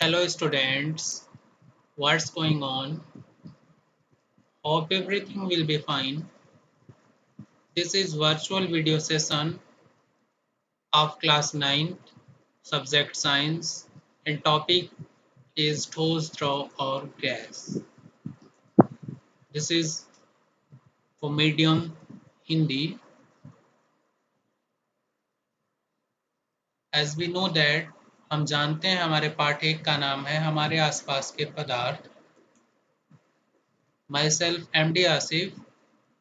Hello students, what's going on? Hope everything will be fine. This is virtual video session of class 9 subject science and topic is ठोस द्रव or gas. This is for medium Hindi. As we know that हम जानते हैं हमारे पाठ 1 का नाम है हमारे आसपास के पदार्थ. Myself MD Asif.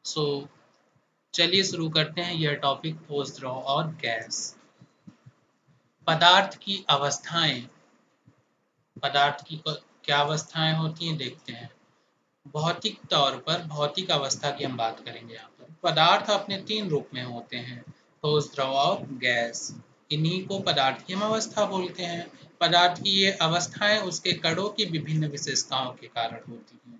So चलिए शुरू करते हैं यह टॉपिक ठोस द्रव और गैस. पदार्थ की अवस्थाएं. पदार्थ की क्या अवस्थाएं होती हैं देखते हैं. भौतिक तौर पर भौतिक अवस्था की हम बात करेंगे. यहाँ पर पदार्थ अपने 3 रूप में होते हैं, ठोस द्रव और गैस. इन्हीं को पदार्थ की हम अवस्था बोलते हैं. पदार्थ की ये अवस्थाएं उसके कणों की विभिन्न विशेषताओं के कारण होती हैं.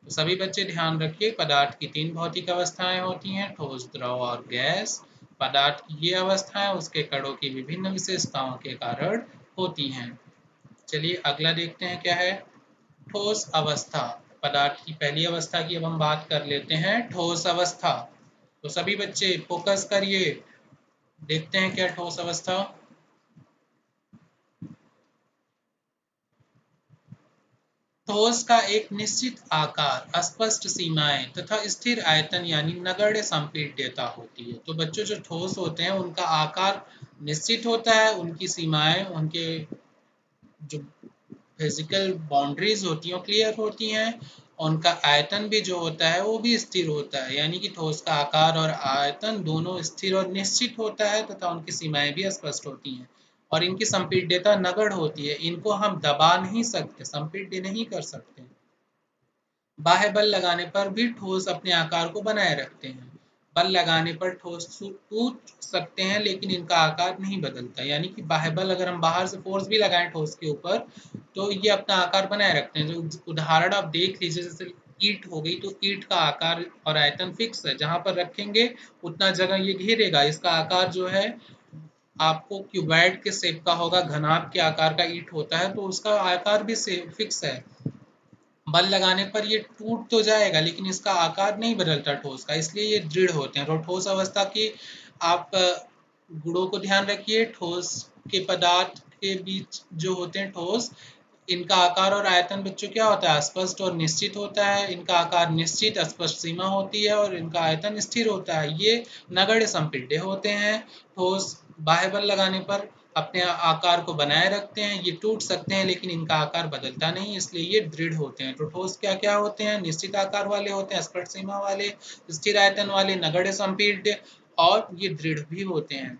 तो सभी बच्चे ध्यान रखिए, पदार्थ की 3 भौतिक अवस्थाएं होती हैं, ठोस द्रव और गैस. पदार्थ की ये अवस्थाएं उसके कणों की विभिन्न विशेषताओं के कारण होती हैं. चलिए अगला देखते हैं क्या है. ठोस अवस्था. पदार्थ की पहली अवस्था की अब हम बात कर लेते हैं, ठोस अवस्था. तो सभी बच्चे फोकस करिए, देखते हैं क्या ठोस अवस्था. ठोस का एक निश्चित आकार, स्पष्ट सीमाएं तथा स्थिर आयतन यानी नगण्य संपीड्यता होती है. तो बच्चों जो ठोस होते हैं उनका आकार निश्चित होता है, उनकी सीमाएं, उनके जो फिजिकल बाउंड्रीज होती हैं क्लियर होती हैं, उनका आयतन भी जो होता है वो भी स्थिर होता है. यानी कि ठोस का आकार और आयतन दोनों स्थिर और निश्चित होता है तथा उनकी सीमाएं भी स्पष्ट होती हैं और इनकी संपीड्यता नगण्य होती है. इनको हम दबा नहीं सकते, संपीड्य नहीं कर सकते. बाह्य बल लगाने पर भी ठोस अपने आकार को बनाए रखते हैं. बल लगाने पर ठोस टूट सकते हैं लेकिन इनका आकार नहीं बदलता. यानी कि बाह्य बल अगर हम बाहर से फोर्स भी लगाएं ठोस के ऊपर तो ये अपना आकार बनाए रखते हैं. जो उदाहरण आप देख लीजिए, जैसे ईंट हो गई, तो ईंट का आकार और आयतन फिक्स है, जहां पर रखेंगे उतना जगह ये घेरेगा. इसका आकार जो है आपको क्यूबॉइड के शेप का होगा, घनाभ के आकार का ईंट होता है तो उसका आकार भी फिक्स है. बल लगाने पर ये टूट तो जाएगा लेकिन इसका आकार नहीं बदलता ठोस का, इसलिए ये दृढ़ होते हैं. तो ठोस अवस्था की आप गुणों को ध्यान रखिए. ठोस के पदार्थ के बीच जो होते हैं ठोस, इनका आकार और आयतन बच्चों क्या होता है, स्पष्ट और निश्चित होता है. इनका आकार निश्चित स्पष्ट सीमा होती है और इनका आयतन स्थिर होता है. ये नगण्य संपीड्य होते हैं. ठोस बाह्य बल लगाने पर अपने आकार को बनाए रखते हैं. ये टूट सकते हैं लेकिन इनका आकार बदलता नहीं, इसलिए ये दृढ़ होते हैं. तो ठोस क्या क्या होते हैं, निश्चित आकार वाले होते हैं, स्पष्ट सीमा वाले, स्थिर आयतन वाले, नगण्य संपीड्य और ये दृढ़ भी होते हैं.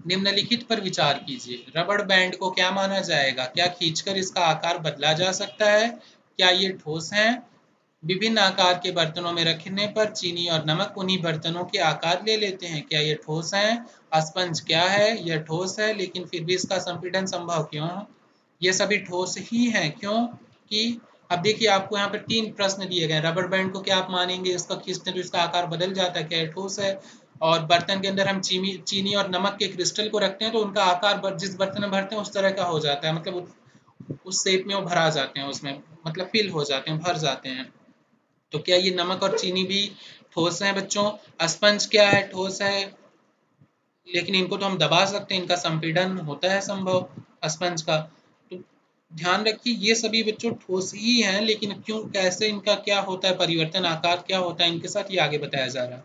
निम्नलिखित पर विचार कीजिए. रबड़ बैंड को क्या माना जाएगा, क्या खींचकर इसका आकार बदला जा सकता है, क्या ये ठोस है. विभिन्न आकार के बर्तनों में रखने पर चीनी और नमक उन्हीं बर्तनों के आकार ले लेते हैं, क्या ये ठोस है. स्पंज क्या है, यह ठोस है लेकिन फिर भी इसका संपीड़न संभव क्यों. ये सभी ठोस ही हैं क्योंकि अब देखिए आपको यहाँ पर 3 प्रश्न दिए गए. रबड़ बैंड को क्या आप मानेंगे, इसका खींचते तो इसका आकार बदल जाता है, क्या ये ठोस है. और बर्तन के अंदर हम चीनी और नमक के क्रिस्टल को रखते हैं तो उनका आकार जिस बर्तन में भरते हैं उस तरह का हो जाता है, मतलब उस शेप में वो भरा जाते हैं, उसमें मतलब फिल हो जाते हैं, भर जाते हैं. तो क्या ये नमक और चीनी भी ठोस हैं बच्चों. स्पंज क्या है, ठोस है लेकिन इनको तो हम दबा सकते हैं, इनका संपीड़न होता है संभव स्पंज का. तो ध्यान रखिए ये सभी बच्चों ठोस ही हैं, लेकिन क्यों, कैसे, इनका क्या होता है परिवर्तन, आकार क्या होता है इनके साथ, ये आगे बताया जा रहा है.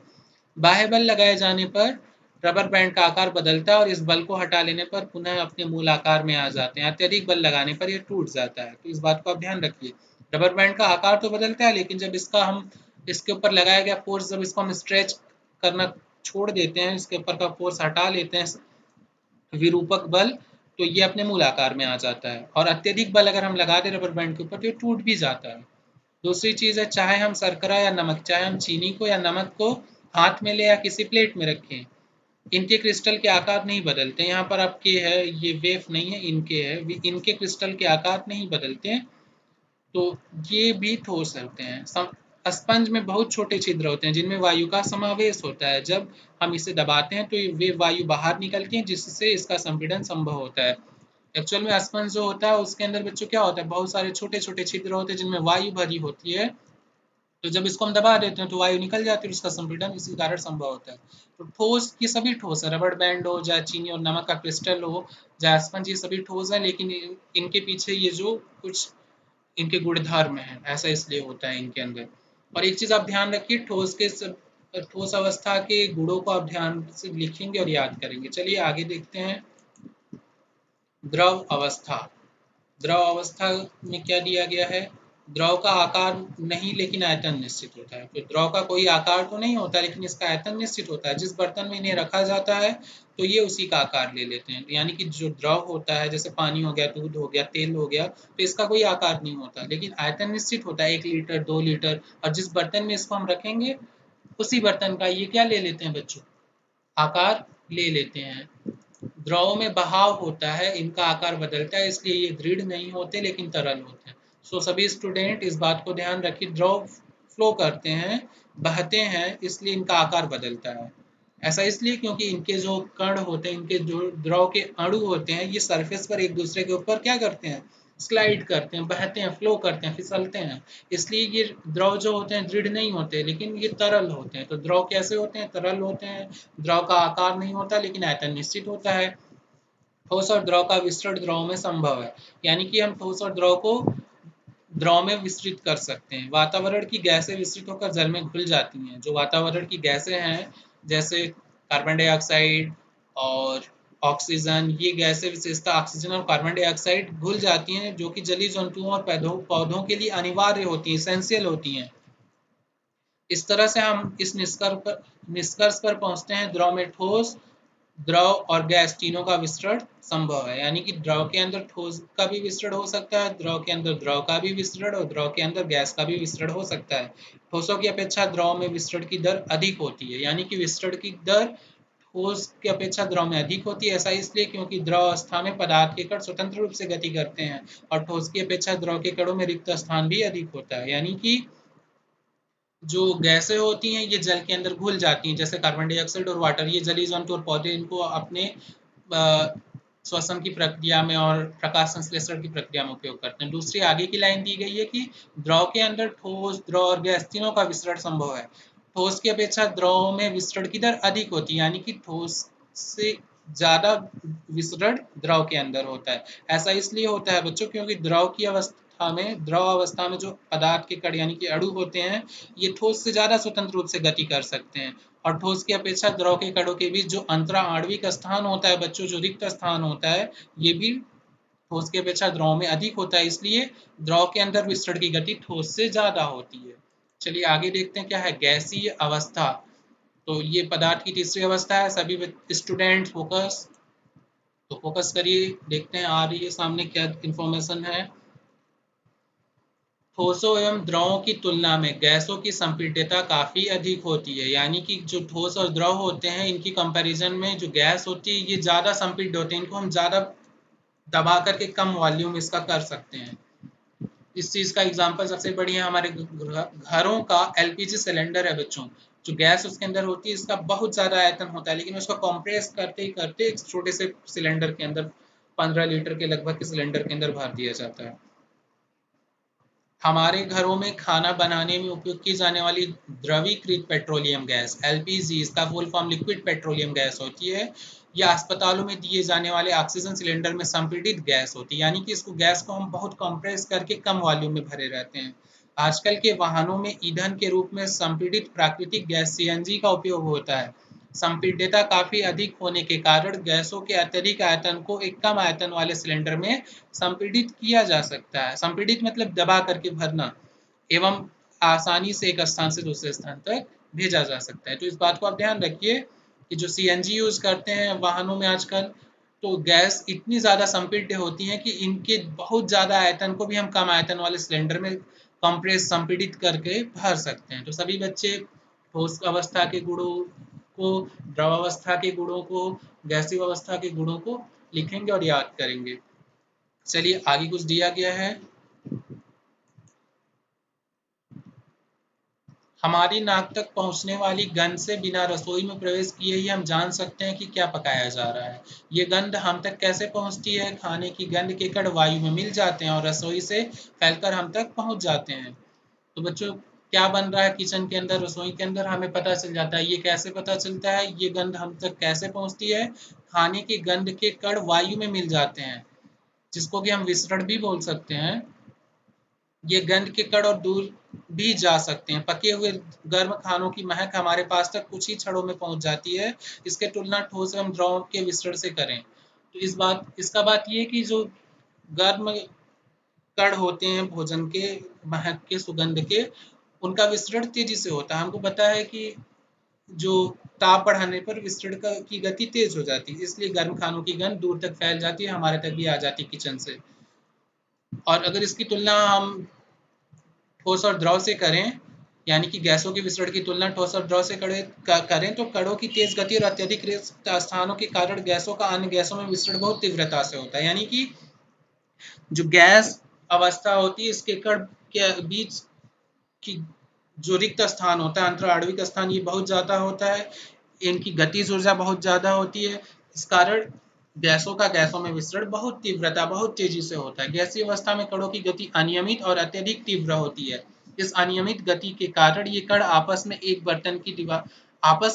बाह्य बल लगाए जाने पर रबर बैंड का आकार बदलता है और इस बल को हटा लेने पर पुनः अपने मूल आकार में आ जाते हैं. अत्यधिक बल लगाने पर यह टूट जाता है. तो इस बात को आप ध्यान रखिए. रबर बैंड का आकार तो बदलता है लेकिन जब इसके ऊपर लगाया गया फोर्स, जब इसको हम स्ट्रेच करना छोड़ देते हैं, इसके ऊपर का फोर्स हटा लेते हैं, विरूपक बल, तो ये अपने मूल आकार में आ जाता है. और अत्यधिक बल अगर हम लगा दें रबर बैंड के ऊपर तो ये टूट भी जाता है. दूसरी चीज है, चाहे हम शर्करा या नमक, चाहे हम चीनी को या नमक को हाथ में ले या किसी प्लेट में रखें, इनके क्रिस्टल के आकार नहीं बदलते. यहाँ पर आपके है, ये वेफ नहीं है, इनके है, इनके क्रिस्टल के आकार नहीं बदलते. तो ये भी ठोस होते हैं. स्पंज में बहुत छोटे छिद्र होते हैं जिनमें वायु का समावेश होता है. जब हम इसे दबाते हैं तो वे वायु बाहर निकलती है जिससे इसका संपीड़न संभव होता है. एक्चुअल में स्पंज जो होता है उसके अंदर बच्चों क्या होता है, बहुत सारे छोटे छोटे छिद्र होते हैं जिनमें वायु भरी होती है। तो जब इसको हम दबा देते हैं तो वायु निकल जाती है और उसका संपीड़न इसी कारण संभव होता है। तो ठोस, ये सभी ठोस है, रबड़ बैंड हो, चाहे चीनी और नमक का क्रिस्टल हो, चाहे स्पंज, ये सभी ठोस है, लेकिन इनके पीछे ये जो कुछ इनके गुणधर्म है, ऐसा इसलिए होता है इनके अंदर। और एक चीज आप ध्यान रखिए, ठोस अवस्था के गुणों को आप ध्यान से लिखेंगे और याद करेंगे। चलिए आगे देखते हैं। द्रव अवस्था। द्रव अवस्था में क्या दिया गया है, द्रव का आकार नहीं लेकिन आयतन निश्चित होता है। तो द्रव का कोई आकार तो नहीं होता लेकिन इसका आयतन निश्चित होता है। जिस बर्तन में इन्हें रखा जाता है तो ये उसी का आकार ले लेते हैं। यानी कि जो द्रव होता है, जैसे पानी हो गया, दूध हो गया, तेल हो गया, तो इसका कोई आकार नहीं होता लेकिन आयतन निश्चित होता है, 1 लीटर 2 लीटर। और जिस बर्तन में इसको हम रखेंगे उसी बर्तन का ये क्या ले लेते हैं बच्चों, आकार ले लेते हैं। द्रव में बहाव होता है, इनका आकार बदलता है, इसलिए ये दृढ़ नहीं होते लेकिन तरल होते हैं। सो सभी स्टूडेंट इस बात को ध्यान रखिए, द्रव फ्लो करते हैं, बहते हैं, इसलिए इनका आकार बदलता है। ऐसा इसलिए क्योंकि इनके जो कण होते हैं, इनके जो द्रव के अणु होते हैं, ये सरफेस पर एक दूसरे के ऊपर क्या करते हैं, स्लाइड करते हैं, बहते हैं, फ्लो करते हैं, फिसलते हैं। इसलिए ये द्रव जो होते हैं दृढ़ नहीं होते लेकिन ये तरल होते हैं। तो द्रव कैसे होते हैं, तरल होते हैं। द्रव का आकार नहीं होता लेकिन आयतन निश्चित होता है। ठोस और द्रव का विस्तरण द्रव में संभव है, यानी कि हम ठोस और द्रव को द्रव में विस्तृत कर सकते हैं। वातावरण की गैसें विस्तृत होकर जल में घुल जाती हैं। जो वातावरण की गैसें हैं, जैसे कार्बन डाइऑक्साइड और ऑक्सीजन, ये गैसें विशेषतः ऑक्सीजन और कार्बन डाइऑक्साइड घुल जाती हैं, जो कि जलीय जंतुओं और पौधों के लिए अनिवार्य होती हैं, एसेंशियल होती हैं। इस तरह से हम इस निष्कर्ष पर पहुंचते हैं, द्रव में ठोस, द्रव और गैस तीनों का विस्तरण संभव है। यानी कि द्रव के अंदर ठोस का भी विस्तरण हो सकता है, द्रव के अंदर द्रव का भी विस्तरण, और द्रव के अंदर गैस का भी विस्तरण हो सकता है। ठोसों की अपेक्षा द्रव में विस्तरण की दर अधिक होती है, यानी कि विस्तरण की दर ठोस की अपेक्षा द्रव में अधिक होती है। ऐसा इसलिए क्योंकि द्रव अवस्था में पदार्थ के कण स्वतंत्र रूप से गति करते हैं और ठोस की अपेक्षा द्रव के कणों में रिक्त स्थान भी अधिक होता है। यानी कि जो गैसें होती हैं ये जल के अंदर घुल जाती हैं, जैसे कार्बन डाइऑक्साइड और वाटर, ये जलीय जंतु और पौधे इनको अपने श्वसन की प्रक्रिया में और प्रकाश संश्लेषण की प्रक्रिया में उपयोग करते हैं। दूसरी आगे की लाइन दी गई है कि द्रव के अंदर ठोस, द्रव और गैस तीनों का विस्तरण संभव है। ठोस की अपेक्षा द्रव में विस्तरण की दर अधिक होती है, यानी कि ठोस से ज्यादा विस्तरण द्रव के अंदर होता है। ऐसा इसलिए होता है बच्चों क्योंकि द्रव अवस्था में जो पदार्थ के कण यानी कि अणु होते हैं, ये ठोस से ज्यादा स्वतंत्र रूप से गति कर सकते हैं। और ठोस की अपेक्षा द्रव के कणों के बीच जो अंतरा आणविक स्थान होता है बच्चों, जो रिक्त स्थान होता है, ये भी ठोस की अपेक्षा द्रव में अधिक होता है। इसलिए द्रव के अंदर विस्तरण की गति ठोस से ज्यादा होती है। चलिए आगे देखते हैं क्या है गैसीय अवस्था। तो ये पदार्थ की तीसरी अवस्था है। सभी स्टूडेंट फोकस, तो फोकस करिए, देखते हैं आ रही है सामने क्या इंफॉर्मेशन है। ठोसों एवं द्रवों की तुलना में गैसों की संपीड्यता काफी अधिक होती है, यानी कि जो ठोस और द्रव होते हैं इनकी कंपैरिजन में जो गैस होती है ये ज्यादा संपीड्य होते हैं, इनको हम ज्यादा दबा करके कम वॉल्यूम इसका कर सकते हैं। इस चीज का एग्जांपल सबसे बढ़िया हमारे घरों का एलपीजी सिलेंडर है बच्चों। जो गैस उसके अंदर होती है इसका बहुत ज्यादा आयतन होता है, लेकिन उसको कंप्रेस करते ही करते एक छोटे से सिलेंडर के अंदर 15 लीटर के लगभग के सिलेंडर के अंदर भर दिया जाता है। हमारे घरों में खाना बनाने में उपयोग की जाने वाली द्रवीकृत पेट्रोलियम गैस एलपीजी, इसका full form liquid petroleum gas होती है, या अस्पतालों में दिए जाने वाले ऑक्सीजन सिलेंडर में संपीड़ित गैस होती है, यानी कि इसको गैस को हम बहुत कंप्रेस करके कम वॉल्यूम में भरे रहते हैं। आजकल के वाहनों में ईंधन के रूप में संपीड़ित प्राकृतिक गैस सीएनजी का उपयोग होता है। संपीड्यता काफी अधिक होने के कारण गैसों के अत्यधिक आयतन को एक कम आयतन वाले सिलेंडर में संपीड़ित किया जा सकता है। संपीड़ित मतलब दबा करके भरना, एवं आसानी से एक स्थान से दूसरे स्थान तक भेजा जा सकता है। तो इस बात को आप ध्यान रखिए कि जो सीएनजी यूज करते हैं वाहनों में आजकल, तो गैस इतनी ज्यादा संपीड्य होती है कि इनके बहुत ज्यादा आयतन को भी हम कम आयतन वाले सिलेंडर में कंप्रेस संपीड़ित करके भर सकते हैं। तो सभी बच्चे ठोस अवस्था के गुणों को, द्रव अवस्था के गुणों को, गैसीय अवस्था के गुणों को लिखेंगे और याद करेंगे। चलिए आगे कुछ दिया गया है। हमारी नाक तक पहुंचने वाली गंध से बिना रसोई में प्रवेश किए ही हम जान सकते हैं कि क्या पकाया जा रहा है। ये गंध हम तक कैसे पहुंचती है? खाने की गंध के कण वायु में मिल जाते हैं और रसोई से फैलकर हम तक पहुंच जाते हैं। तो बच्चों, क्या बन रहा है किचन के अंदर, रसोई के अंदर, हमें पता चल जाता है। ये कैसे पता चलता है? ये गंध हम तक कैसे पहुंचती है? खाने की गंध के कण वायु में मिल जाते हैं, जिसको कि हम विसरण भी बोल सकते हैं। ये गंध के कण और दूर भी जा सकते हैं। पके हुए गर्म खानों की महक हमारे पास तक कुछ ही क्षणों में पहुंच जाती है। इसके तुलना ठोस एवं द्रव के विसरण से करें तो इसका बात ये है कि जो गर्म कण होते हैं भोजन के, महक के, सुगंध के, उनका विसरण तेजी से होता है। हमको पता है कि जो ताप बढ़ाने पर विसरण की गति तेज हो जाती है, इसलिए गर्म खानों की गंध दूर तक फैल जाती है, हमारे तक भी आ जाती है किचन से। और अगर इसकी तुलना हम ठोस और द्रव से करें, यानी कि गैसों के विसरण की तुलना ठोस और द्रव से करें तो कणों की तेज गति और अत्यधिक रिक्त स्थानों के कारण गैसों का अन्य गैसों में विसरण बहुत तीव्रता से होता है। यानी कि जो गैस अवस्था होती है, इसके कण के बीच की जो रिक्त स्थान होता है, अंतराणविक स्थान, ये बहुत ज्यादा होता है। इनकी गतिज ऊर्जा बहुत ज्यादा होती है। इस कारण गैसों का गैसों में विसरण बहुत तेजी से होता है। गैसीय अवस्था में कणों की गति अनियमित और अत्यधिक तीव्र होती है। इस अनियमित गति के कारण ये कण आपस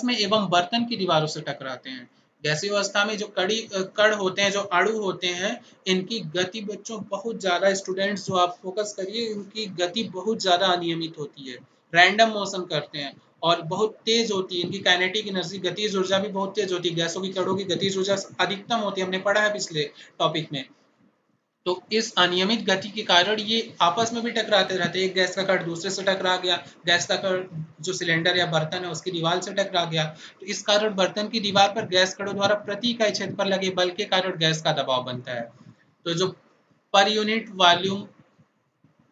में एवं बर्तन की दीवारों से टकराते हैं। गैसीय अवस्था में जो कण होते हैं, जो अणु होते हैं, इनकी गति बच्चों बहुत ज्यादा, स्टूडेंट्स जो आप फोकस करिए, इनकी गति बहुत ज्यादा अनियमित होती है, रैंडम मोशन करते हैं और बहुत तेज होती है। इनकी काइनेटिक एनर्जी, गतिज ऊर्जा भी बहुत तेज होती है। गैसों की कणों की गतिज ऊर्जा अधिकतम होती है, हमने पढ़ा है पिछले टॉपिक में। तो इस अनियमित गति के कारण ये आपस में भी टकराते रहते हैं। एक गैस का कण दूसरे से टकरा गया, गैस का कण जो सिलेंडर या बर्तन है उसकी दीवार से टकरा गया, तो इस कारण बर्तन की दीवार पर गैस कणों द्वारा प्रति इकाई क्षेत्र पर लगे बल के कारण गैस का दबाव बनता है। तो जो per unit volume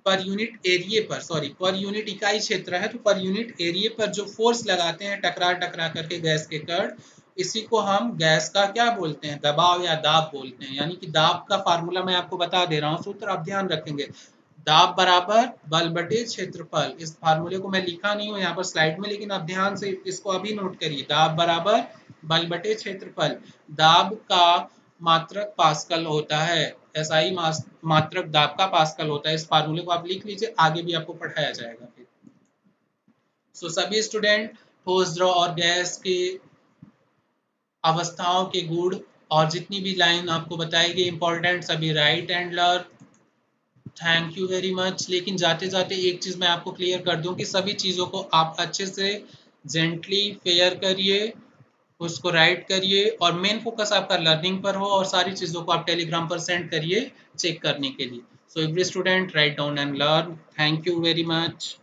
per unit इकाई क्षेत्र है, तो पर यूनिट एरिया पर जो फोर्स लगाते हैं टकरा टकरा करके गैस के कण, इसी को हम गैस का क्या बोलते हैं? दबाव या दाब बोलते हैं। यानी कि दाब का फार्मूला मैं आपको बता दे रहा हूँ, सूत्र आप ध्यान रखेंगे। दाब बराबर बल बटे क्षेत्रफल। इस फार्मूले को मैं लिखा नहीं हूँ यहाँ पर स्लाइड में, लेकिन आप ध्यान से इसको अभी नोट करिए। दाब बराबर बल बटे क्षेत्रफल। दाब का मात्रक पास्कल होता है। एसआई मात्रक दाब का पास्कल होता है। इस फार्मूले को आप लिख लीजिए, आगे भी आपको पढ़ाया जाएगा फिर। सभी स्टूडेंट ठोस, द्रव और गैस के अवस्थाओं के गुण और जितनी भी लाइन आपको बताई गई इंपॉर्टेंट, सभी right and learn. Thank you very much. लेकिन जाते जाते एक चीज मैं आपको क्लियर कर दूं कि सभी चीजों को आप अच्छे से जेंटली फेयर करिए, उसको राइट करिए और मेन फोकस आपका लर्निंग पर हो, और सारी चीज़ों को आप टेलीग्राम पर सेंड करिए चेक करने के लिए। So every student write down and learn. Thank you very much.